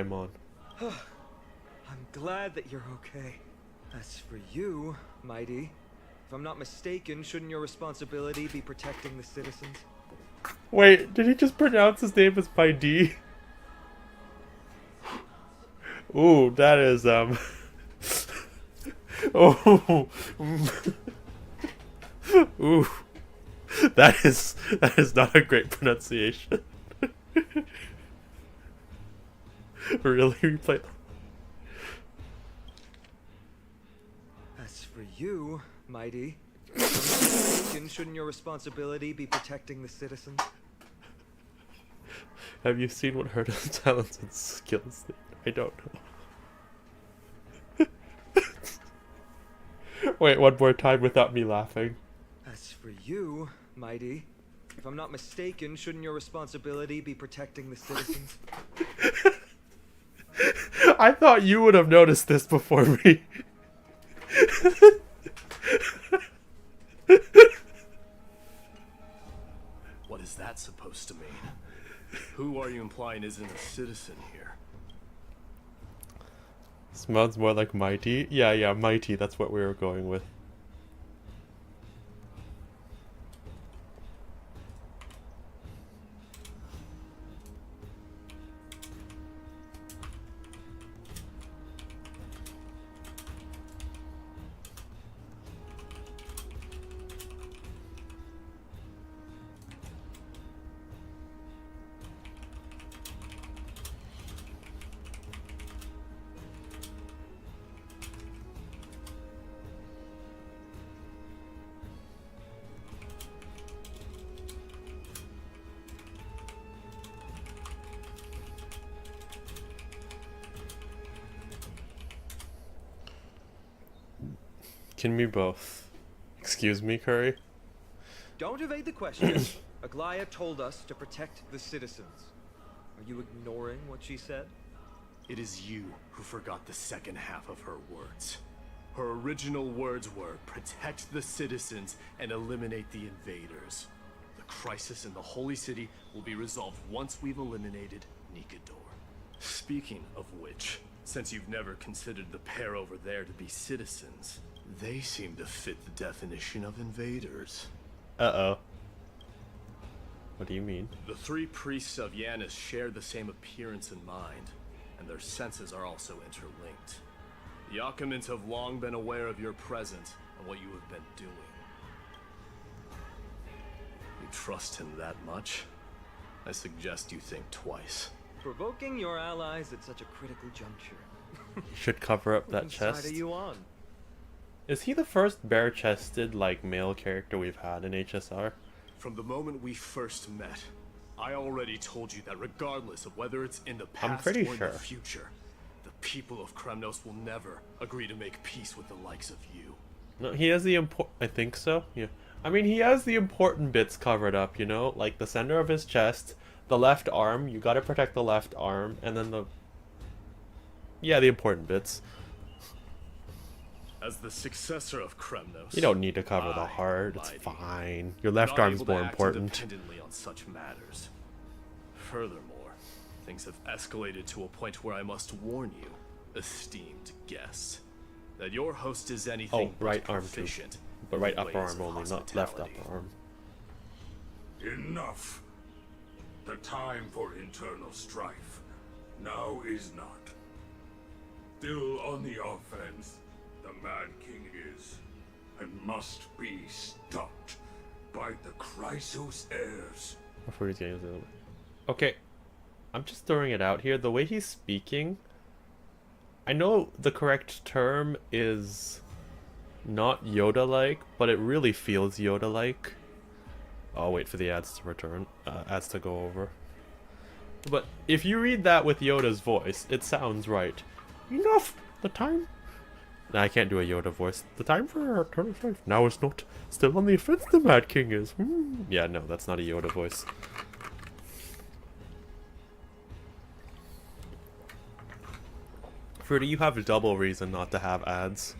time on. I'm glad that you're okay. As for you, Mighty, if I'm not mistaken, shouldn't your responsibility be protecting the citizens? Wait, did he just pronounce his name as by D? Ooh, that is, oh. Ooh. That is not a great pronunciation. Really? Replay. As for you, Mighty, if I'm not mistaken, shouldn't your responsibility be protecting the citizens? Have you seen what her talents and skills did? I don't know. Wait, one more time without me laughing. As for you, Mighty, if I'm not mistaken, shouldn't your responsibility be protecting the citizens? I thought you would have noticed this before me. What is that supposed to mean? Who are you implying isn't a citizen here? Smells more like Mighty. Yeah, Mighty. That's what we were going with. Can we both? Excuse me, Curry? Don't evade the question. Aglaya told us to protect the citizens. Are you ignoring what she said? It is you who forgot the second half of her words. Her original words were, protect the citizens and eliminate the invaders. The crisis in the Holy City will be resolved once we've eliminated Nikador. Speaking of which, since you've never considered the pair over there to be citizens, they seem to fit the definition of invaders. Uh-oh. What do you mean? The three priests of Yanis share the same appearance and mind, and their senses are also interlinked. The Akamans have long been aware of your presence and what you have been doing. You trust him that much? I suggest you think twice. Provoking your allies at such a critical juncture. You should cover up that Which side chest. are you on? Is he the first bare-chested, like, male character we've had in HSR? From the moment we first met, I already told you that regardless of whether it's in the past or in the future, the people of Kremnos will never agree to make peace with the likes of you. No, he has the I think so, yeah. I mean, he has the important bits covered up, you know? Like, the center of his chest, the left arm, you gotta protect the left arm, and then the... Yeah, the important bits. As the successor of Kremnos, you don't need to cover the heart. It's fine. Your left arm's more important. Independently on such matters. Furthermore, things have escalated to a point where I must warn you, esteemed guest, that your host is anything right but arm proficient. too. But right upper arm only, not left upper arm. Enough. The time for internal strife now is not. Still on the offense. The Mad King is, and must be stopped by the Chrysos heirs. Before he's getting the... Okay, I'm just throwing it out here. The way he's speaking, I know the correct term is not Yoda-like, but it really feels Yoda-like. I'll wait for the ads to return, ads to go over. But if you read that with Yoda's voice, it sounds right. Enough! The time... Nah, I can't do a Yoda voice. The time for eternal strife now is not. Still on the offense, the Mad King is. Yeah, no, that's not a Yoda voice. Fruity, you have a double reason not to have ads.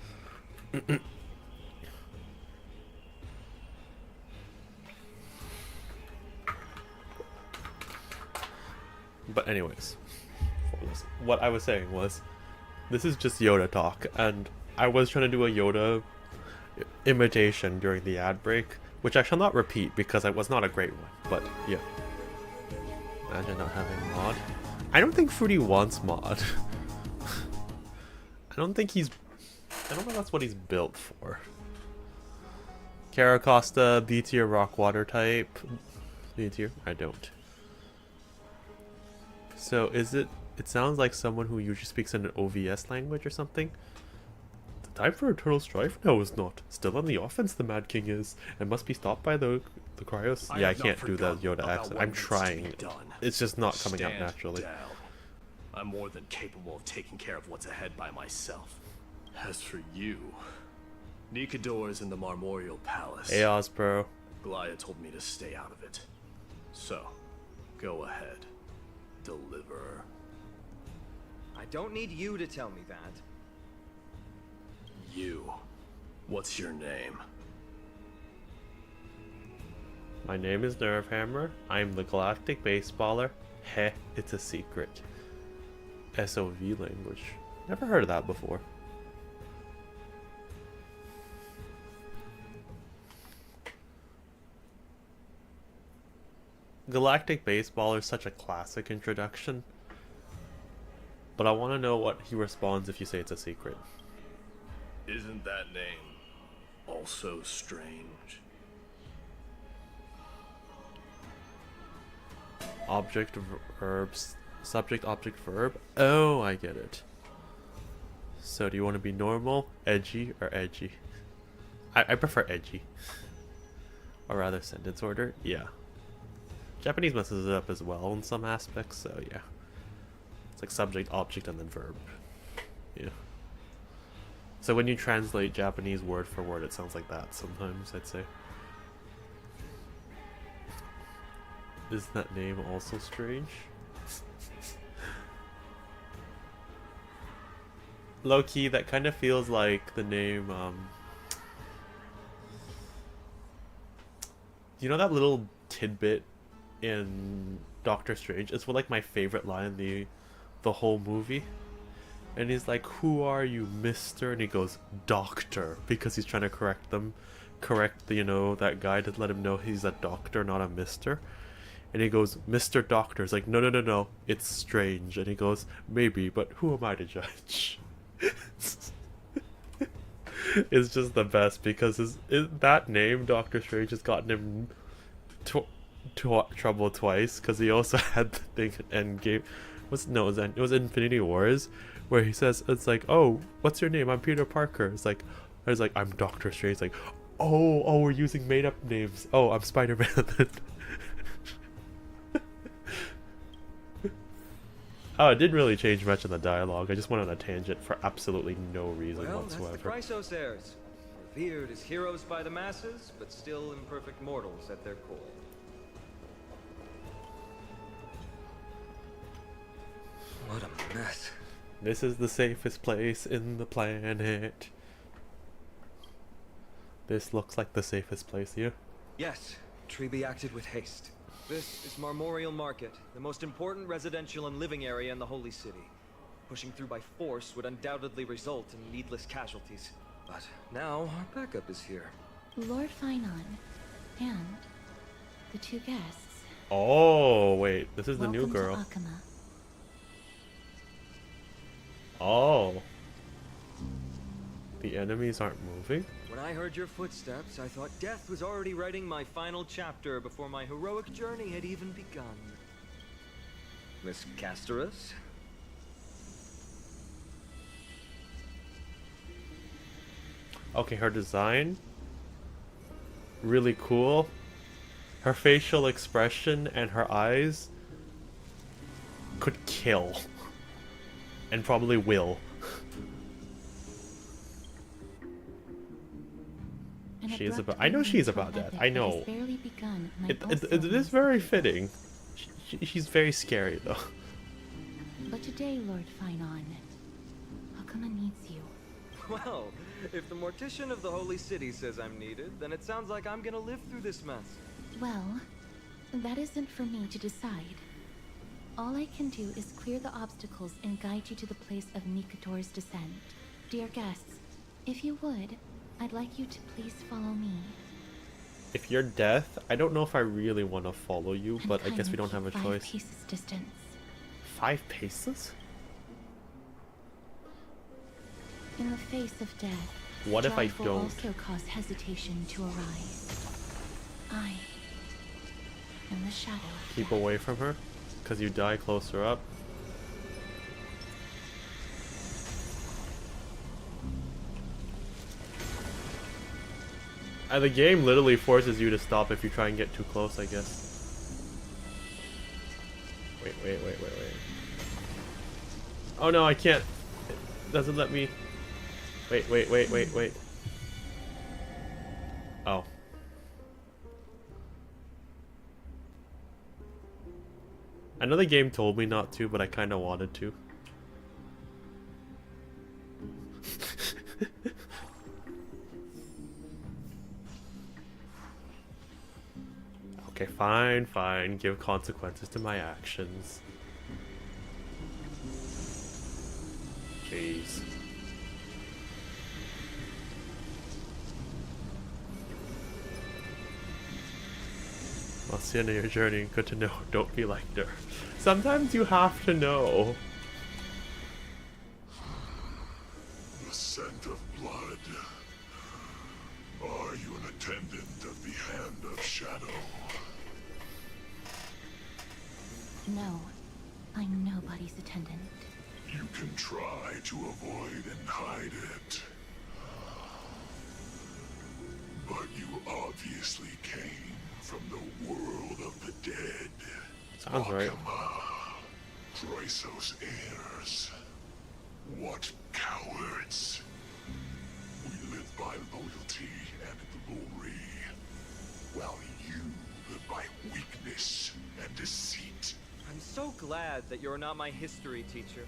But anyways, anyways, what I was saying was, this is just Yoda talk, and I was trying to do a Yoda imitation during the ad break, which I shall not repeat because it was not a great one, but yeah. Imagine not having mod. I don't think Fruity wants mod. I don't know that's what he's built for. Caracosta, B tier rock water type. B tier? I don't. So is it sounds like someone who usually speaks in an OVS language or something. The time for eternal strife? No, it's not. Still on the offense, the Mad King is, and must be stopped by the Cryos. Yeah, I can't do that Yoda accent. I'm trying. It's just not coming out naturally. Down. I'm more than capable of taking care of what's ahead by myself. As for you, Nikador is in the Marmorial Palace. Chaos, bro. Glaya told me to stay out of it. So, go ahead. Deliver. I don't need you to tell me that. You. What's your name? My name is Nervehammer. I'm the Galactic Baseballer. Heh, it's a secret. SOV language. Never heard of that before. Galactic Baseballer is such a classic introduction. But I want to know what he responds if you say it's a secret. Isn't that name also strange? Object, verbs, subject, object, verb. Oh, I get it. So do you want to be normal, edgy, or edgy? I prefer edgy. Or rather sentence order. Yeah. Japanese messes it up as well in some aspects, so yeah. It's like subject, object, and then verb. Yeah. So when you translate Japanese word for word, it sounds like that sometimes, I'd say. Is that name also strange? Low-key, that kind of feels like the name, you know that little tidbit in Doctor Strange? It's like my favorite line in the whole movie. And he's like, "Who are you, mister?" And he goes, "Doctor," because he's trying to correct that guy to let him know he's a doctor, not a mister. And he goes, "Mr. Doctor." It's like, no, no, no, no, it's Strange. And he goes, "Maybe, but who am I to judge?" It's just the best because that name, Doctor Strange, has gotten him trouble twice, because he also had the thing in Endgame. It was Infinity Wars, where he says, it's like, "Oh, what's your name? I'm Peter Parker." It's like, "I'm Doctor Strange." It's like, oh, we're using made up names. "Oh, I'm Spider-Man." Oh, it didn't really change much in the dialogue. I just went on a tangent for absolutely no reason whatsoever. That's the Chrysos heirs. Revered as heroes by the masses, but still imperfect mortals at their core. What a mess. This is the safest place in the planet. This looks like the safest place here. Yes, Treby acted with haste. This is Marmorial Market, the most important residential and living area in the Holy City. Pushing through by force would undoubtedly result in needless casualties. But now our backup is here. Lord Finon and the two guests. Oh, wait. This is the new Welcome to girl. Akama. Oh. The enemies aren't moving? When I heard your footsteps, I thought death was already writing my final chapter before my heroic journey had even begun. Miss Casterus? Okay, her design. Really cool. Her facial expression and her eyes could kill. And probably will. She is about. I know she's about that. I know. It is very fitting. She's very scary though. But today, Lord Finon, Akama needs you. Well, if the Mortician of the Holy City says I'm needed, then it sounds like I'm gonna live through this mess. Well, that isn't for me to decide. All I can do is clear the obstacles and guide you to the place of Nikator's descent. Dear guests, if you would, I'd like you to please follow me. If you're death, I don't know if I really want to follow you, And but I guess kindly we don't have a keep 5 choice. paces distance. 5 paces? In the face of death, What if I strife will don't? also cause hesitation to arise. I am the shadow of Keep death. away from her? Because you die closer up? The game literally forces you to stop if you try and get too close, I guess. Wait. Oh no, I can't. It doesn't let me. Wait. Oh. I know the game told me not to, but I kind of wanted to. Okay, fine. Give consequences to my actions. Jeez. That's the end of your journey. Good to know. Don't be like her. Sometimes you have to know. The scent of blood. Are you an attendant of the Hand of Shadow? No, I'm nobody's attendant. You can try to avoid and hide it. But you obviously came from the world of the dead. Sounds right. Chrysos heirs. What cowards. We live by loyalty and glory, while you live by weakness and deceit. I'm so glad that you're not my history teacher.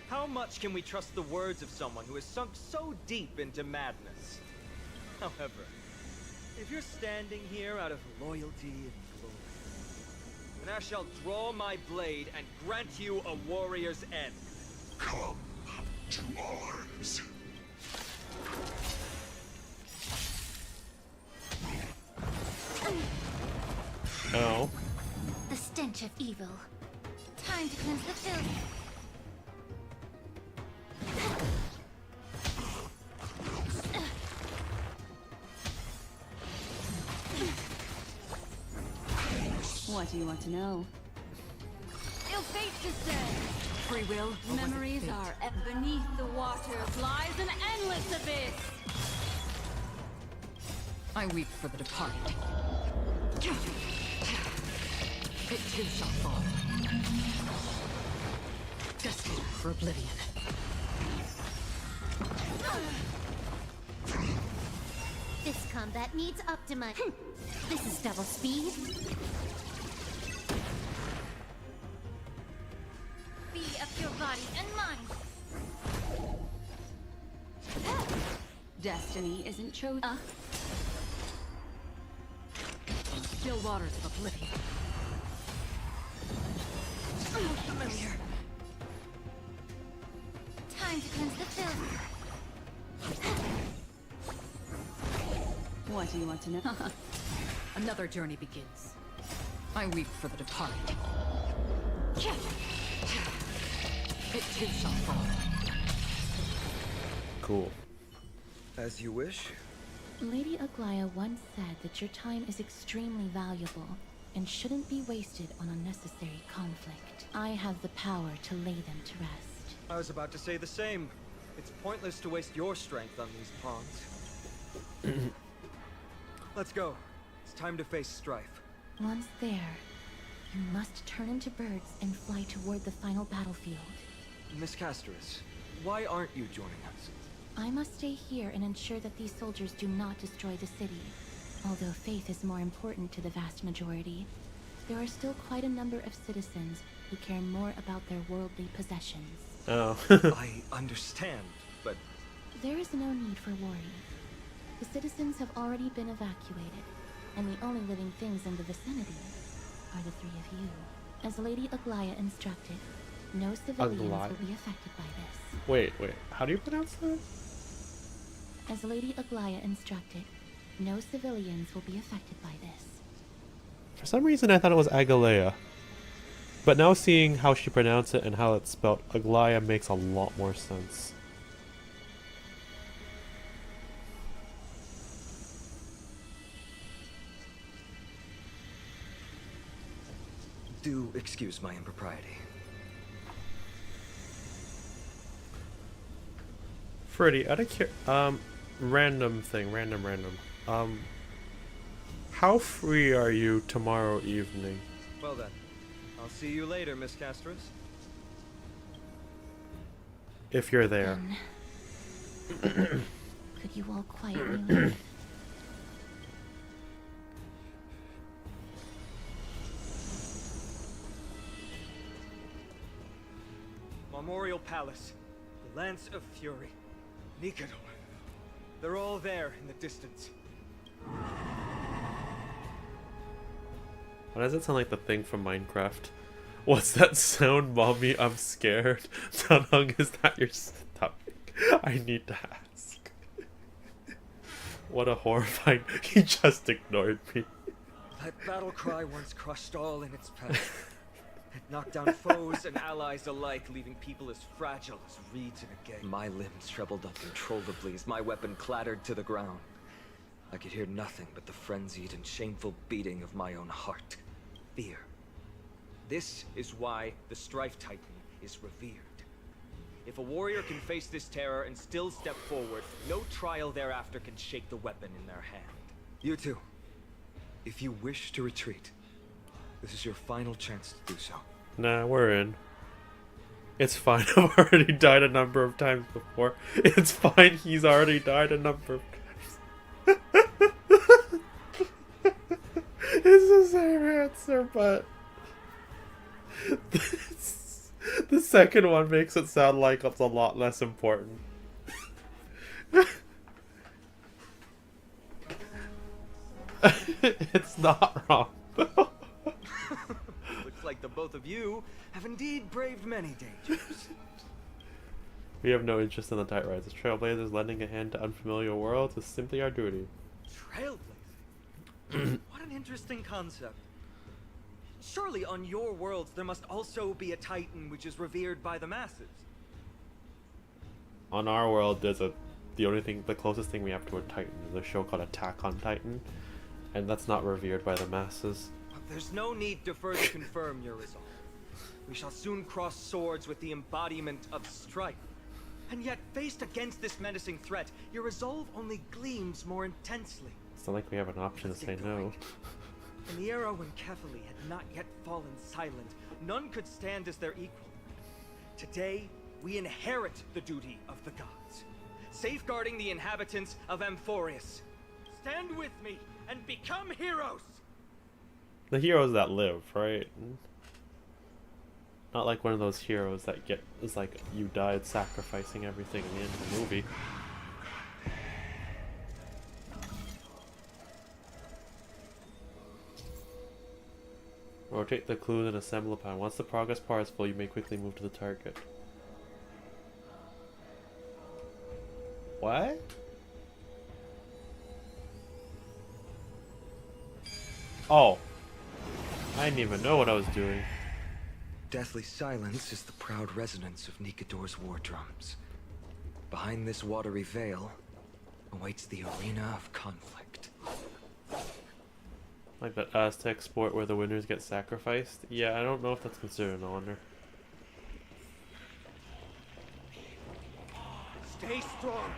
How much can we trust the words of someone who has sunk so deep into madness? However, if you're standing here out of loyalty and glory, then I shall draw my blade and grant you a warrior's end. Come to arms. Oh. The stench of evil. Time to cleanse the filth. What do you want to know? Ill fate to say. Free will. Memories are beneath the waters lies an endless abyss. I weep for the departed. It too shall fall. Destined for oblivion. This combat needs Optima. This is double speed. Be of your body and mind. Destiny isn't chosen. Still waters of oblivion. Familiar. Time to cleanse the filth. What do you want to know? Another journey begins. I weep for the departed. It too shall fall. Cool. As you wish. Lady Aglaya once said that your time is extremely valuable and shouldn't be wasted on unnecessary conflict. I have the power to lay them to rest. I was about to say the same. It's pointless to waste your strength on these pawns. Let's go. It's time to face strife. Once there, you must turn into birds and fly toward the final battlefield. Miss Casterus, why aren't you joining us? I must stay here and ensure that these soldiers do not destroy the city. Although faith is more important to the vast majority, there are still quite a number of citizens who care more about their worldly possessions. Oh. I understand, but There is no need for worry. The citizens have already been evacuated, and the only living things in the vicinity are the three of you. As Lady Aglaya instructed, no civilians Aglaya? will be affected by this. Wait, how do you pronounce that? As Lady Aglaya instructed, no civilians will be affected by this. For some reason I thought it was Agalea. But now seeing how she pronounced it and how it's spelled, Aglaya makes a lot more sense. Do excuse my impropriety. Freddy, random. How free are you tomorrow evening? Well then, I'll see you later, Miss Castros. If you're there. Could you all quietly leave? Memorial Palace, the Lance of Fury, Nikador. They're all there in the distance. Why does it sound like the thing from Minecraft? What's that sound, mommy? I'm scared. Tanhung, is that your stomach? I need to ask. What a horrifying... He just ignored me. That battle cry once crushed all in its path. It knocked down foes and allies alike, leaving people as fragile as reeds in a gale. My limbs trembled uncontrollably as my weapon clattered to the ground. I could hear nothing but the frenzied and shameful beating of my own heart. Fear. This is why the Strife Titan is revered. If a warrior can face this terror and still step forward, no trial thereafter can shake the weapon in their hand. You two, if you wish to retreat, this is your final chance to do so. Nah, we're in. It's fine, I've already died a number of times before. It's fine, he's already died a number of times. It's the same answer, but... The second one makes it sound like it's a lot less important. It's not wrong. Looks like the both of you have indeed braved many dangers. We have no interest in the Tight Riders. Trailblazers lending a hand to unfamiliar worlds is simply our duty. Trailblazing? What an interesting concept. Surely on your worlds there must also be a Titan which is revered by the masses. On our world, the closest thing we have to a Titan is a show called Attack on Titan, and that's not revered by the masses. There's no need to further confirm your resolve. We shall soon cross swords with the embodiment of strife. And yet, faced against this menacing threat, your resolve only gleams more intensely. It's not like we have an option to say no. In the era when Kefali had not yet fallen silent, none could stand as their equal. Today, we inherit the duty of the gods, safeguarding the inhabitants of Amphorius. Stand with me and become heroes! The heroes that live, right? Not like one of those heroes that it's like you died sacrificing everything in the end of the movie. Rotate the clues and assemble upon. Once the progress bar is full, you may quickly move to the target. What? Oh. I didn't even know what I was doing. Deathly silence is the proud resonance of Nikador's war drums. Behind this watery veil awaits the arena of conflict. Like that Aztec sport where the winners get sacrificed? Yeah, I don't know if that's considered an honor. Stay strong.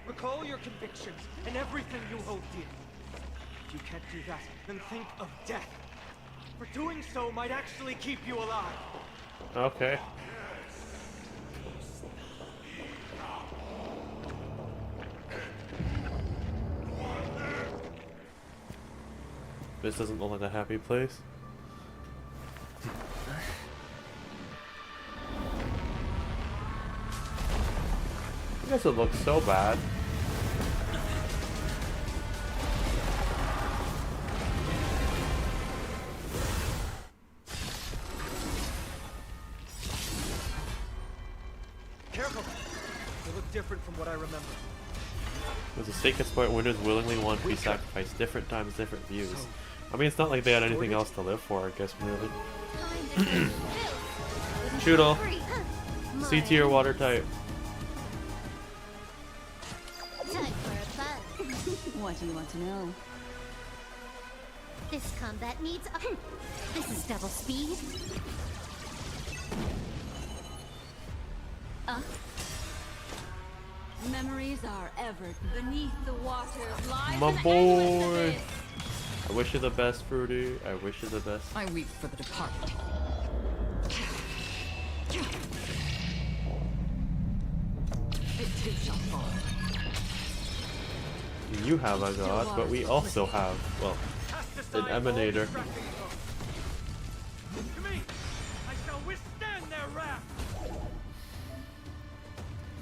Recall your convictions and everything you hold dear. If you can't do that, then think of death. For doing so might actually keep you alive. Okay. This doesn't look like a happy place. I guess it looks so bad. Careful! They look different from what I remember. With the stake exploit, winners willingly want to be sacrificed. Different times, different views. I mean, it's not like they had anything else to live for, I guess, really. Shoodle. C tier water type. Time for a buzz. What do you want to know? This combat needs a... This is double speed. Memories are ever beneath the water. Lies My an endless boy. abyss. I wish you the best, Fruity. I wish you the best. I weep for the departed. It too shall fall. You have a god, but we also have, well, an emanator. To me! I shall withstand their wrath!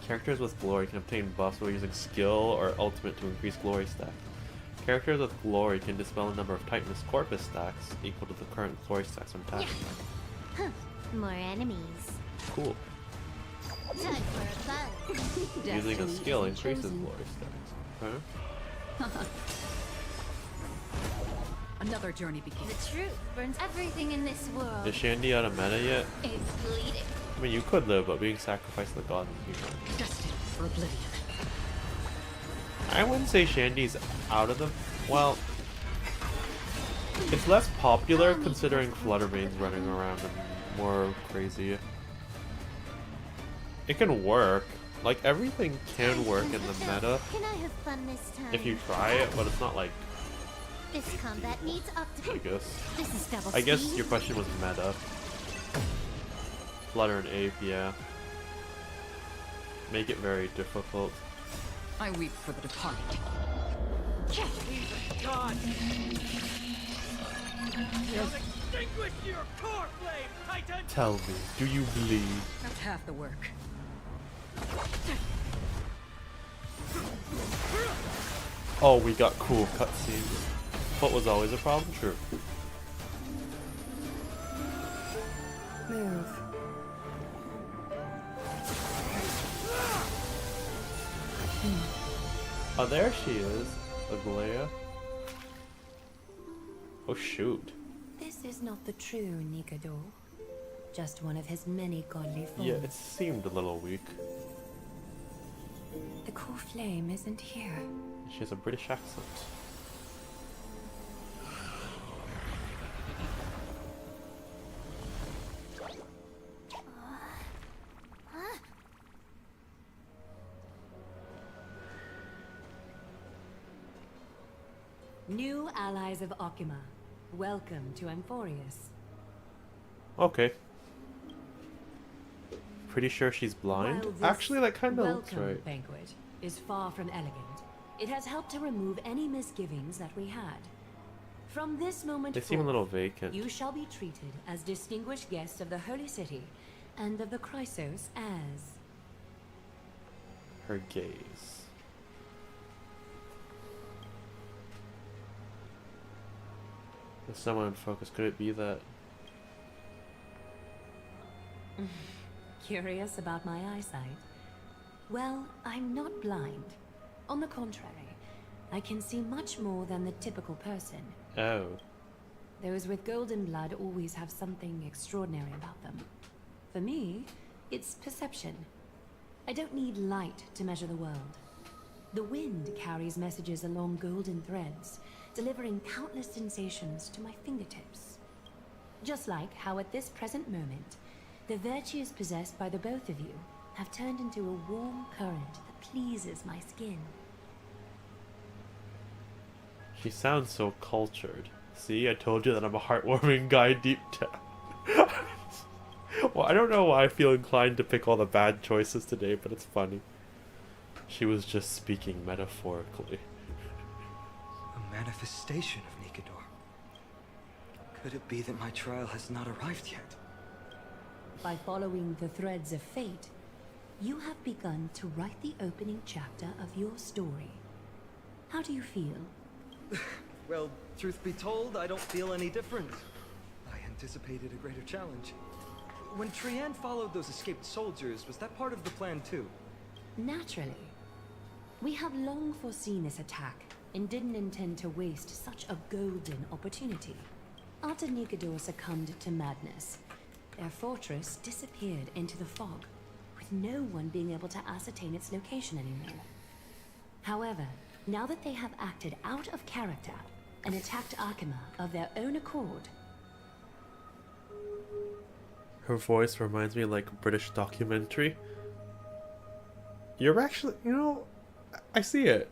Characters with glory can obtain buffs while using skill or ultimate to increase glory stacks. Characters with glory can dispel a number of Titanus Corpus stacks equal to the current glory stacks from tasks. Huh. More enemies. Cool. Time for a buzz. Using a Destiny skill isn't increases chosen. glory stacks. Huh? Another journey begins. The truth burns everything in this world. Is Shandy out of meta yet? It's bleeding. I mean, you could live, but being sacrificed to the god would be fun. Destined for oblivion. I wouldn't say Shandy's out of the... Well... It's less popular considering Fluttermane's running around and more crazy. It can work. Like, everything can work in the meta Can I have fun this time? if you try it, but it's not like... This combat needs I optimal. guess. This is double I guess speed. your question was meta. Flutter and Ape, yeah. Make it very difficult. I weep for the departed. God! Shall extinguish your core flame, Titan! Tell me, do you bleed? That's half the work. Oh, we got cool cutscenes. What was always a problem? True. Move. Oh, there she is. Aglaya. Oh, shoot. This is not the true Nikado. Just one of his many godly forms. Yeah, it seemed a little weak. The core flame isn't here. She has a British accent. New allies of Okima. Welcome to Amphorius. Okay. Pretty sure she's blind? While this Actually, that kind of looks welcome right. banquet is far from elegant. It has helped to remove any misgivings that we had. From this moment They seem a forth, little vacant. you shall be treated as distinguished guests of the Holy City and of the Chrysos as... Her gaze. There's someone in focus. Could it be that? Curious about my eyesight? Well, I'm not blind. On the contrary, I can see much more than the typical person. Oh. Those with golden blood always have something extraordinary about them. For me, it's perception. I don't need light to measure the world. The wind carries messages along golden threads, delivering countless sensations to my fingertips. Just like how at this present moment, the virtues possessed by the both of you have turned into a warm current that pleases my skin. She sounds so cultured. See, I told you that I'm a heartwarming guy deep down. Well, I don't know why I feel inclined to pick all the bad choices today, but it's funny. She was just speaking metaphorically. A manifestation of Nikador. Could it be that my trial has not arrived yet? By following the threads of fate, you have begun to write the opening chapter of your story. How do you feel? Well, truth be told, I don't feel any different. I anticipated a greater challenge. when Trianne followed those escaped soldiers, was that part of the plan too? Naturally. We have long foreseen this attack and didn't intend to waste such a golden opportunity. After Nikador succumbed to madness, their fortress disappeared into the fog, with no one being able to ascertain its location anymore. However, now that they have acted out of character and attacked Arkema of their own accord. Her voice reminds me of like a British documentary. You're actually, you know, I see it.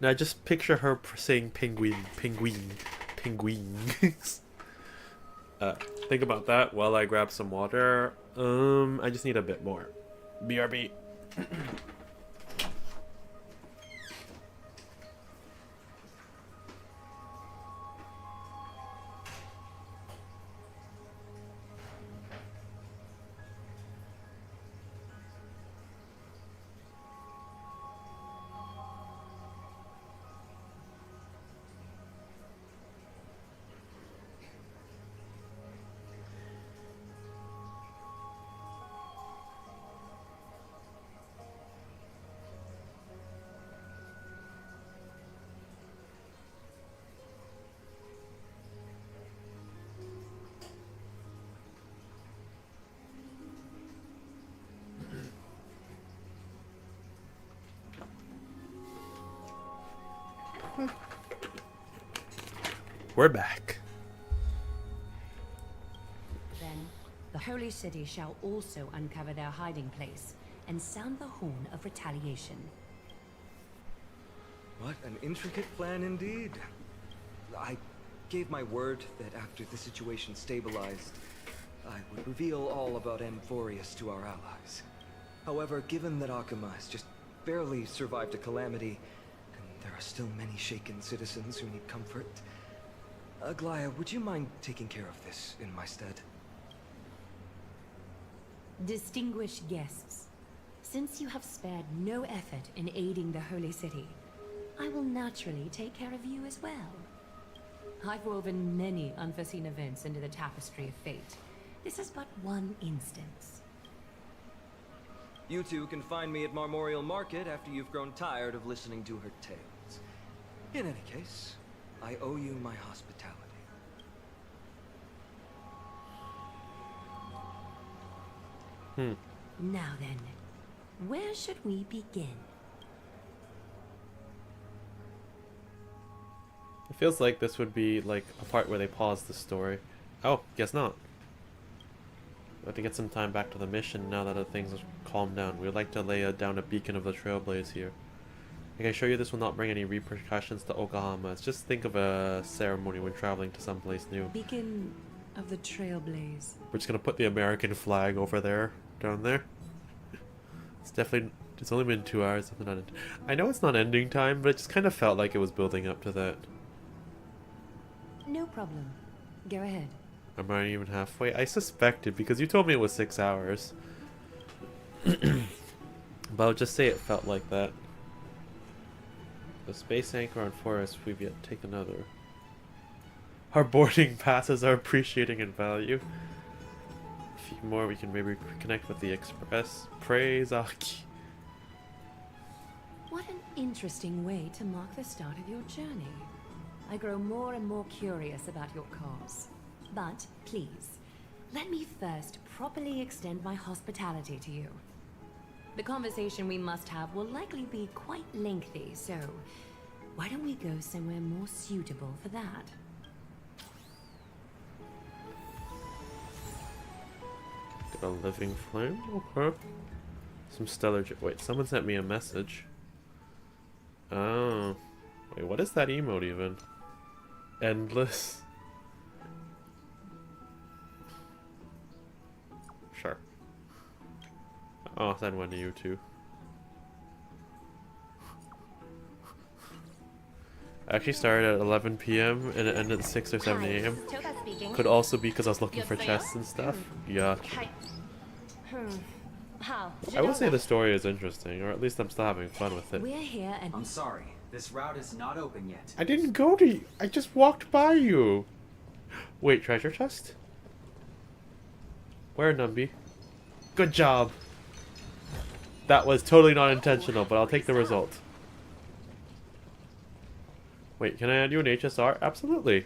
Now just picture her saying penguin. Think about that while I grab some water. I just need a bit more. BRB. We're back. Then, the Holy City shall also uncover their hiding place and sound the horn of retaliation. What an intricate plan indeed. I gave my word that after the situation stabilized, I would reveal all about Amphorius to our allies. However, given that Akuma has just barely survived a calamity, and there are still many shaken citizens who need comfort, Aglaya, would you mind taking care of this in my stead? Distinguished guests, since you have spared no effort in aiding the Holy City, I will naturally take care of you as well. I've woven many unforeseen events into the tapestry of fate. This is but one instance. You two can find me at Marmorial Market after you've grown tired of listening to her tales. In any case, I owe you my hospitality. Now then, where should we begin? It feels like this would be like a part where they pause the story. Oh, guess not. We have to get some time back to the mission now that the things have calmed down. We would like to lay down a beacon of the Trailblaze here. I can show you this will not bring any repercussions to Oklahoma. It's just think of a ceremony when traveling to someplace new. Beacon of the Trailblaze. We're just gonna put the American flag over there, down there. It's definitely, it's only been 2 hours. I know it's not ending time, but it just kind of felt like it was building up to that. No problem. Go ahead. I'm not even halfway. I suspected because you told me it was 6 hours. But I'll just say it felt like that. The space anchor on Forest, we've yet to take another. Our boarding passes are appreciating in value. A few more, we can maybe connect with the Express. Praise Aki. What an interesting way to mark the start of your journey. I grow more and more curious about your cause. But please, let me first properly extend my hospitality to you. The conversation we must have will likely be quite lengthy, so why don't we go somewhere more suitable for that? Got a living flame? Okay. Some stellar... Wait, someone sent me a message. Oh. Wait, what is that emote even? Endless. Sure. I'll send one to you too. I actually started at 11 p.m. and it ended at 6 or 7 a.m. Could also be because I was looking for chests and stuff. Yeah. I would say the story is interesting, or at least I'm still having fun with it. We're here and I'm sorry, this route is not open yet. I didn't go to you. I just walked by you. Wait, treasure chest? Where, Numby? Good job! That was totally not intentional, but I'll take the result. Wait, can I add you an HSR? Absolutely.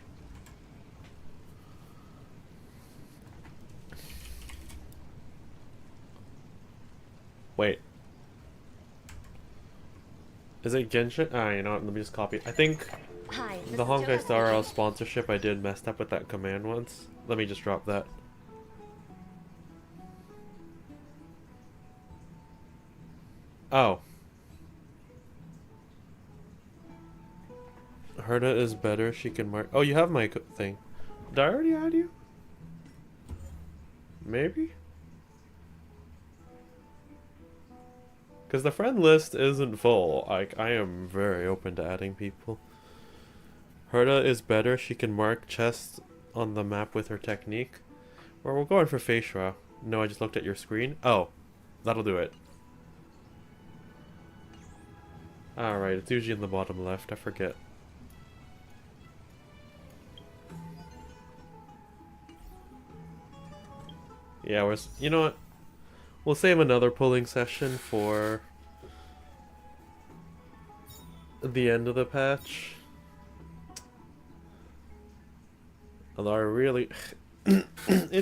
Wait. Is it Genshin? Ah, you know what, let me just copy it. I think Hi, the Honkai Star Rail sponsorship I did messed up with that command once. Let me just drop that. Oh. Herda is better, she can mark. Oh, you have my thing. Did I already add you? Maybe? Because the friend list isn't full. Like, I am very open to adding people. Herda is better, she can mark chests on the map with her technique. Or we're going for Fearsome. No, I just looked at your screen. Oh, that'll do it. Alright, it's usually in the bottom left, I forget. Yeah, you know what? We'll save another pulling session for the end of the patch. Although I really... it